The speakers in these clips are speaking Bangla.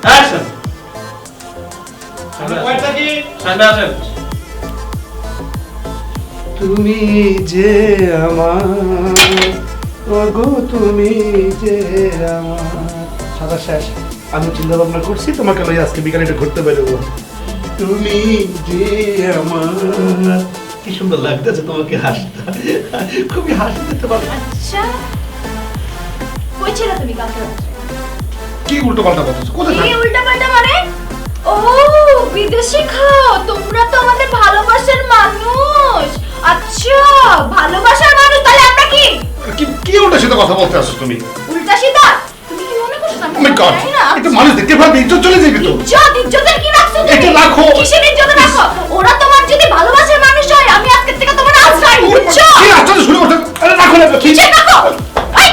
অ্যাকশন। পয়েন্টটা কি? সামনে আসেন। তুমি যে আমার, ওগো তুমি যে আমার। সাদা শেষ। আমি চিন্তা ভাবনা করছি তোমাকে লই আজকে বিকালে একটু ঘুরতে বেরোবো। তুমি যে আমার, কি সুন্দর লাগতেছে তোমাকে হাসতে, খুবই হাসতে তোমার। আচ্ছা কই ছিল তুমি কালকে? কি উল্টো পাল্টা বলতেছো? কোথায় এই উল্টাপাল্টা মানে? ও বিদেশে খাও তোমরা তো আমাদের ভালোবাসার মানুষ। আচ্ছা ভালোবাসার মানুষ, তাহলে আমরা কি কি উল্টা সিধা কথা বলতে আসছো তুমি? উল্টা সিধা? তুমি কি মনে করছো ও মাই গড, এটা মানুষ দেখতে পাবে, ইজ্জত চলে যাবে তো। ইজ্জতের কি রাখছো তুমি? এটা রাখো। কিসের ইজ্জত রাখো? ওরা তোমার যদি ভালোবাসার মানুষ হয় আমি আজকে থেকে তোমার আশ্রয় বুঝছো? কি আশ্চর্য শুরু করতে, আরে রাখো না কি? কিসের রাখো? এই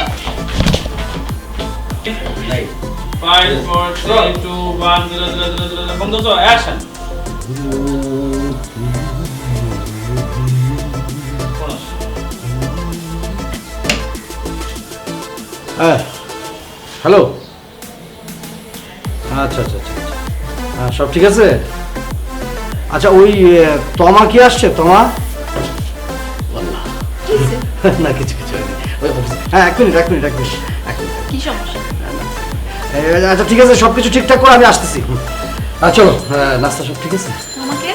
5 4 3 2 1 0 বন্ধ তো অ্যাকশন। হ্যালো, আচ্ছা আচ্ছা আচ্ছা, হ্যাঁ সব ঠিক আছে। আচ্ছা ওই তমা কি আসছে? তমা কিসে? না কিছু কিছু হয়নি। ওই হ্যাঁ এক মিনিট। কি সমস্যা? আচ্ছা ঠিক আছে, সব কিছু ঠিকঠাক করে আমি আসতেছি। চলো, নাস্তা সব ঠিক আছে? তোমাকে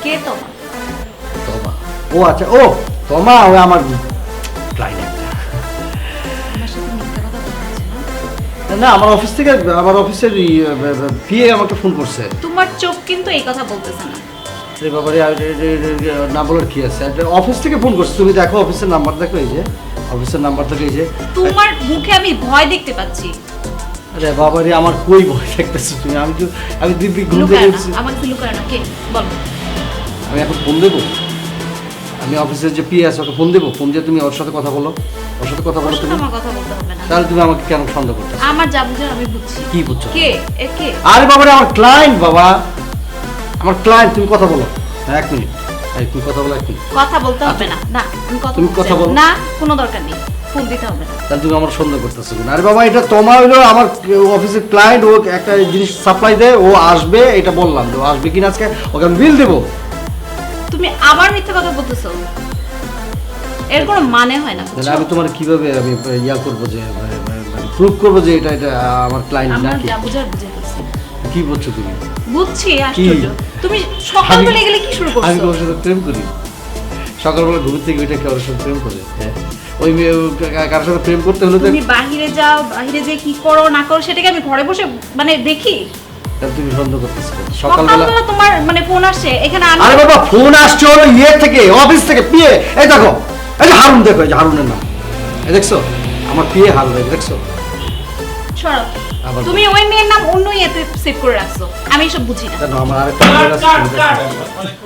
কে তোমার? তমা, ও আচ্ছা, ও তমা ওই আমার ক্লায়েন্ট। আমার সাথে মিথ্যা কথা বলছো না? না, আমার অফিস থেকে, আমার অফিসের পিএ আমাকে ফোন করছে। তোমার চোখ কিন্তু এই কথা বলতেছে না। রে বাবারে, না বলার কি আছে? অফিস থেকে ফোন করছে, তুমি দেখো অফিসের নাম্বার দেখো, এই যে অফিসের নাম্বার থেকে, এই যে। তোমার মুখে আমি ভয় দেখতে পাচ্ছি। আরে বাবারে, আমার কই ভয় দেখতেছো তুমি? আমি দিব্যি ঘুম থেকে লুকায় না, উঠছি। আমাকে তো লুকায় না। কে বলো? আমি এখন ফোন দেবো, আমি অফিসের যে পিএ আছে ওকে ফোন দেবো, ফোন দিয়ে তুমি ওর সাথে কথা বলো, ওর সাথে কথা ওর বলো সাথে তুমি। আমার কথা বলতে হবে না। তাহলে তুমি আমাকে কেন সন্দেহ করছো? আমার যা বুঝার আমি বুঝছি। কি বুঝছো? কে এ কে? আরে বাবারে, আমার ক্লায়েন্ট বাবা, আমার ক্লায়েন্ট। তুমি কথা বলো, হ্যাঁ এক মিনিট, এই তুমি কথা বলো এক মিনিট। কথা বলতে হবে না। না আমি কথা তুমি বলতে কথা চাই বলো। না, কোনো দরকার নেই, ফোন দিতে হবে না। তাহলে তুমি আমার সন্দেহ করতেছো কিনা? আরে বাবা, এটা তোমার হলো আমার অফিসের ক্লায়েন্ট, ও একটা জিনিস সাপ্লাই দেয়, ও আসবে, এটা বললাম যে ও আসবে কিনা আজকে, ওকে আমি বিল দেবো। তুমি আবার মিথ্যা কথা বলতেছো, এর কোনো মানে হয় না তাহলে বুঝছো? আমি তোমার কিভাবে আমি ইয়া করবো, যে প্রুভ করবো যে এটা এটা আমার ক্লায়েন্ট আমার নাকি? যা বুঝার বুঝে ফেলছি। কি বলছো তুমি? বুঝছি, আশ্চর্য। তুমি সকালবেলা গেলে কি শুরু আমি করছো? ওর সাথে প্রেম করি? সকালবেলা ঘুম থেকে ওইটা কি ওর সাথে প্রেম করে? হ্যাঁ, ওই মেয়ে কারোর সাথে প্রেম করতে হলে তো তুমি বাহিরে যাও, বাহিরে যে কি করো না করো সেটাকে আমি ঘরে বসে মানে দেখি। তাহলে তুমি সন্দেহ করতেছো কেন? সকালবেলা সকালবেলা তোমার মানে ফোন আসে এখানে আমি। আরে বাবা, ফোন আসছে হলো ইয়ে থেকে, অফিস থেকে, পিএ। এই দেখো, এই যে হারুন, দেখো এই যে হারুনের নাম, এই দেখছো আমার পিএ হারুন, এই দেখছো? সরো। আবার তুমি ওই মেয়ের নাম অন্য ইয়েতে সেভ করে রাখছো, আমি এসব বুঝি না। কেন? আমার আরেকটা মেয়ে আছে, তুমি দেখো।